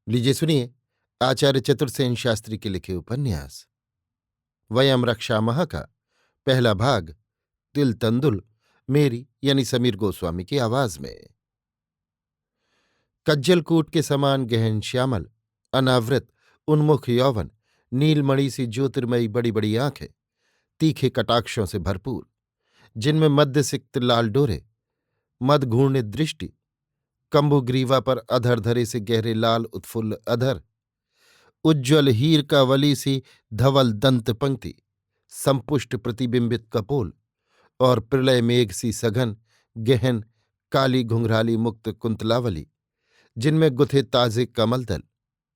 लीजिए सुनिए आचार्य चतुर्सेन शास्त्री के लिखे उपन्यास वयम रक्षामः का पहला भाग तिल तंदुल मेरी यानी समीर गोस्वामी की आवाज में। कज्जलकूट के समान गहन श्यामल अनावृत उन्मुख यौवन, नीलमणि सी ज्योतिर्मयी बड़ी बड़ी आंखें, तीखे कटाक्षों से भरपूर, जिनमें मध्यसिक्त लाल डोरे, मदघूर्णित दृष्टि, कंबुग्रीवा पर अधर धरे से गहरे लाल उत्फुल्ल अधर, उज्ज्वल हीर का वली सी धवल दंत पंक्ति, संपुष्ट प्रतिबिंबित कपोल और प्रलय मेघ सी सघन गहन काली घुंघराली मुक्त कुंतलावली, जिनमें गुथे ताजे कमलदल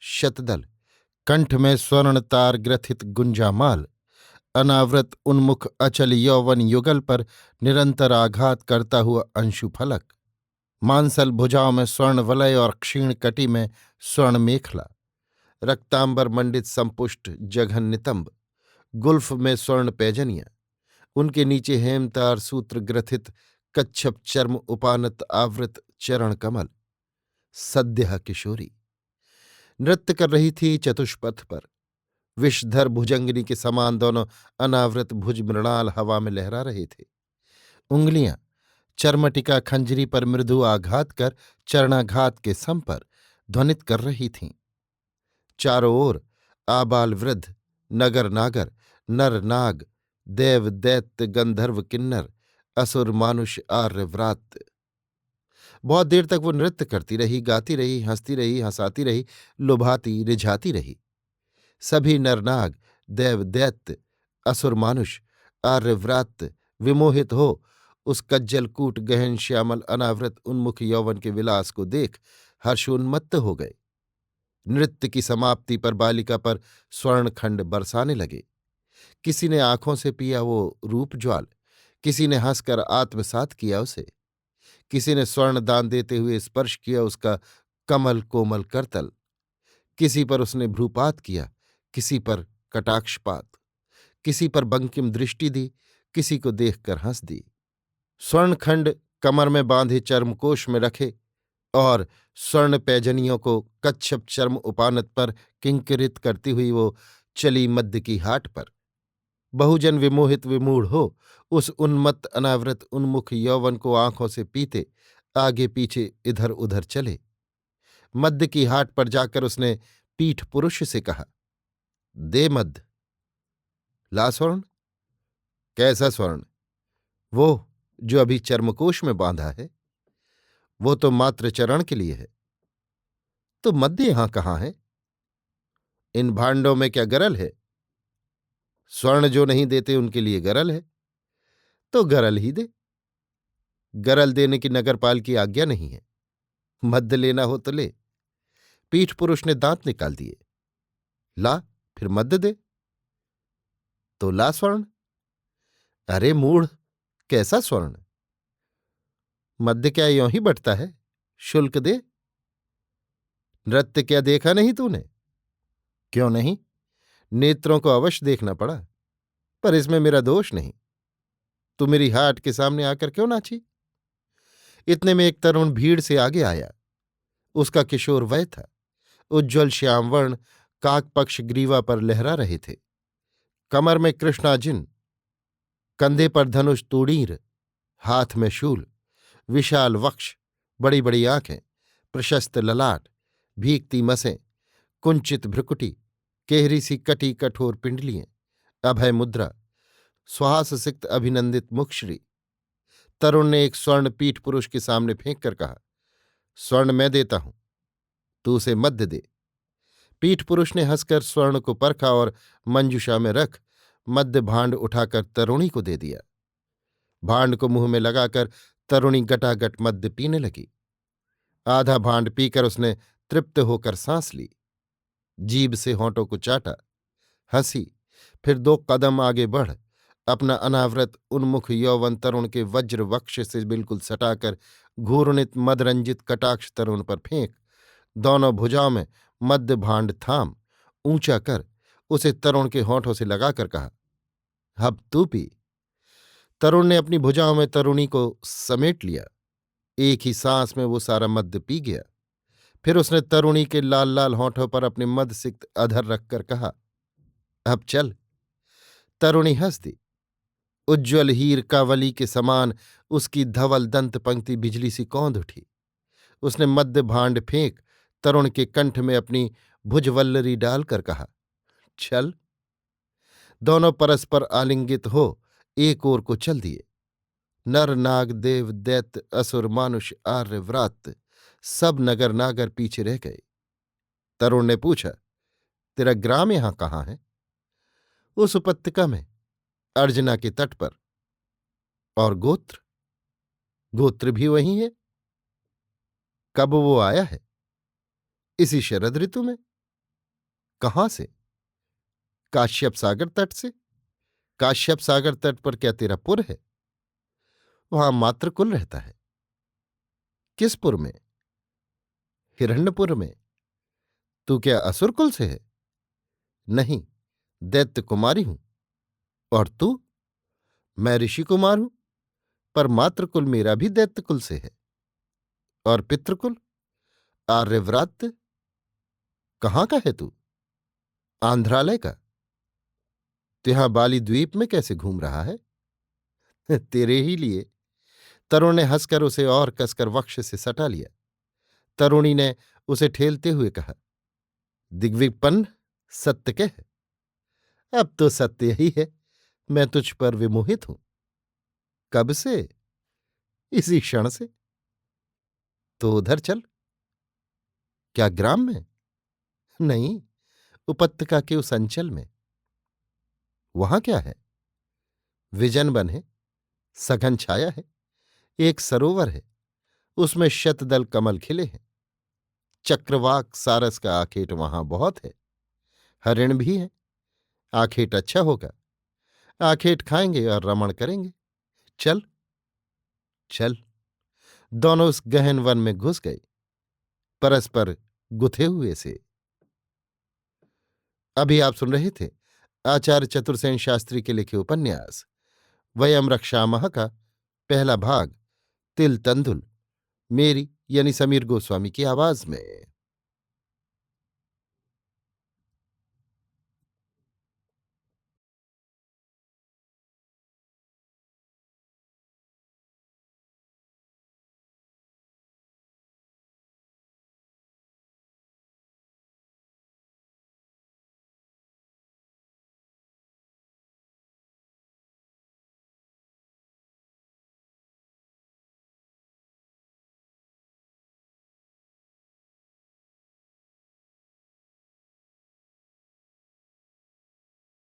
शतदल, कंठ में स्वर्ण तार ग्रथित गुंजामाल, अनावृत उन्मुख अचल यौवन युगल पर निरंतर आघात करता हुआ अंशुफलक, मांसल भुजाओं में स्वर्ण वलय और क्षीण कटी में स्वर्ण मेखला, रक्तांबर मंडित संपुष्ट जघन नितंब, गुल्फ में स्वर्ण पैजनियां, उनके नीचे हेमतार सूत्र ग्रथित कच्छप चर्म उपानत आवृत चरण कमल, सद्यः किशोरी नृत्य कर रही थी चतुष्पथ पर। विषधर भुजंगिनी के समान दोनों अनावृत भुज मृणाल हवा में लहरा रहे थे। उंगलियां चर्मटिका खंजरी पर मृदु आघात कर चरणाघात के सम पर ध्वनित कर रही थीं। चारों ओर आबाल वृद्ध, नगर नागर, नर नाग, देव दैत्य गंधर्व किन्नर, असुर मानुष आर्य व्रात। बहुत देर तक वो नृत्य करती रही, गाती रही, हंसती रही, हंसाती रही, लुभाती रिझाती रही। सभी नरनाग, देव दैत्य, असुर मानुष, आर्यव्रात विमोहित हो उस कज्जलकूट गहन श्यामल अनावृत उन्मुख यौवन के विलास को देख हर्षोन्मत्त हो गए। नृत्य की समाप्ति पर बालिका पर स्वर्णखंड बरसाने लगे। किसी ने आंखों से पिया वो रूप ज्वाल, किसी ने हंसकर आत्मसात किया उसे, किसी ने स्वर्ण दान देते हुए स्पर्श किया उसका कमल कोमल करतल, किसी पर उसने भ्रूपात किया, किसी पर कटाक्षपात, किसी पर बंकिम दृष्टि दी, किसी को देखकर हंस दी। स्वर्णखंड कमर में बांधे चर्मकोश में रखे और स्वर्ण पैजनियों को कच्छप चर्म उपानत पर किंकिरित करती हुई वो चली मध्य की हाट पर। बहुजन विमोहित विमूढ़ हो उस उन्मत्त अनावृत उन्मुख यौवन को आंखों से पीते आगे पीछे इधर उधर चले। मध्य की हाट पर जाकर उसने पीठ पुरुष से कहा, दे मध्य। ला स्वर्ण। कैसा स्वर्ण? वो जो अभी चर्मकोश में बांधा है। वो तो मात्र चरण के लिए है। तो मध्य यहां कहाँ है? इन भांडों में क्या गरल है? स्वर्ण जो नहीं देते उनके लिए गरल है, तो गरल ही दे। गरल देने की नगरपाल की आज्ञा नहीं है। मध्य लेना हो तो ले। पीठ पुरुष ने दांत निकाल दिए। ला, फिर मध्य दे। तो ला स्वर्ण। अरे मूढ़, कैसा स्वर्ण? मध्य क्या यों ही बटता है? शुल्क दे। नृत्य क्या देखा नहीं तूने? क्यों नहीं, नेत्रों को अवश्य देखना पड़ा, पर इसमें मेरा दोष नहीं। तू मेरी हाट के सामने आकर क्यों नाची? इतने में एक तरुण भीड़ से आगे आया। उसका किशोर वय था। उज्ज्वल श्यामवर्ण काकपक्ष ग्रीवा पर लहरा रहे थे। कमर में कृष्णाजिन, कंधे पर धनुष तूणीर, हाथ में शूल, विशाल वक्ष, बड़ी बड़ी आंखें, प्रशस्त ललाट, भीगती मसें, कुंचित भ्रुकुटी, केहरी सी कटी कठोर पिंडलियां, अभय मुद्रा, सुहास सिक्त अभिनंदित मुखश्री। तरुण ने एक स्वर्ण पीठ पुरुष के सामने फेंक कर कहा, स्वर्ण मैं देता हूं, तू उसे मध्य दे। पीठ पुरुष ने हंसकर स्वर्ण को परखा और मंजुषा में रख मध्य भांड उठाकर तरुणी को दे दिया। भांड को मुंह में लगाकर तरुणी गटागट मध्य पीने लगी। आधा भांड पीकर उसने तृप्त होकर सांस ली, जीभ से होंठों को चाटा, हंसी, फिर 2 कदम आगे बढ़ अपना अनावृत उन्मुख यौवन तरुण के वज्र वक्ष से बिल्कुल सटाकर घूर्णित मदरंजित कटाक्ष तरुण पर फेंक दोनों भुजाओं में मध्य भांड थाम ऊंचा कर उसे तरुण के होंठों से लगाकर कहा, अब तू पी। तरुण ने अपनी भुजाओं में तरुणी को समेट लिया। एक ही सांस में वो सारा मद्य पी गया। फिर उसने तरुणी के लाल लाल होंठों पर अपने मदसिक्त अधर रखकर कहा, अब चल। तरुणी हंस दी। उज्ज्वल हीर कावली के समान उसकी धवल दंत पंक्ति बिजली सी कौंध उठी। उसने मध्य भांड फेंक तरुण के कंठ में अपनी भुजवल्लरी डालकर कहा, चल। दोनों परस्पर आलिंगित हो एक ओर को चल दिए। नर नाग देव दैत्य असुर मानुष आर्य व्रात सब नगर नागर पीछे रह गए। तरुण ने पूछा, तेरा ग्राम यहां कहाँ है? उस उपत्यका में, अर्जना के तट पर। और गोत्र? गोत्र भी वही है। कब वो आया है? इसी शरद ऋतु में। कहाँ से? काश्यप सागर तट से। काश्यप सागर तट पर क्या तेरा पुर है? वहां मात्र कुल रहता है। किस पुर में? हिरण्यपुर में। तू क्या असुर कुल से है? नहीं, दैत्य कुमारी हूं। और तू? मैं ऋषि कुमार हूं, पर मातृकुल मेरा भी दैत्य कुल से है। और पितृकुल? आर्यव्रात्य। कहाँ का है तू? आंध्रालय का। तो यहां बाली द्वीप में कैसे घूम रहा है? तेरे ही लिए। तरुण ने हंसकर उसे और कसकर वक्ष से सटा लिया। तरुणी ने उसे ठेलते हुए कहा, दिग्विपन्न, सत्य कह। अब तो सत्य ही है, मैं तुझ पर विमोहित हूं। कब से? इसी क्षण से। तो उधर चल। क्या ग्राम में? नहीं, उपत्यका के उस अंचल में। वहां क्या है? विजन वन है, सघन छाया है, एक सरोवर है, उसमें शतदल कमल खिले हैं। चक्रवाक सारस का आखेट वहां बहुत है। हरिण भी है। आखेट अच्छा होगा। आखेट खाएंगे और रमण करेंगे। चल। चल। दोनों उस गहन वन में घुस गए, परस्पर गुथे हुए से। अभी आप सुन रहे थे आचार्य चतुर्सेन शास्त्री के लिखे उपन्यास वयम रक्षामः का पहला भाग, तिल तंदुल, मेरी यानी समीर गोस्वामी की आवाज में।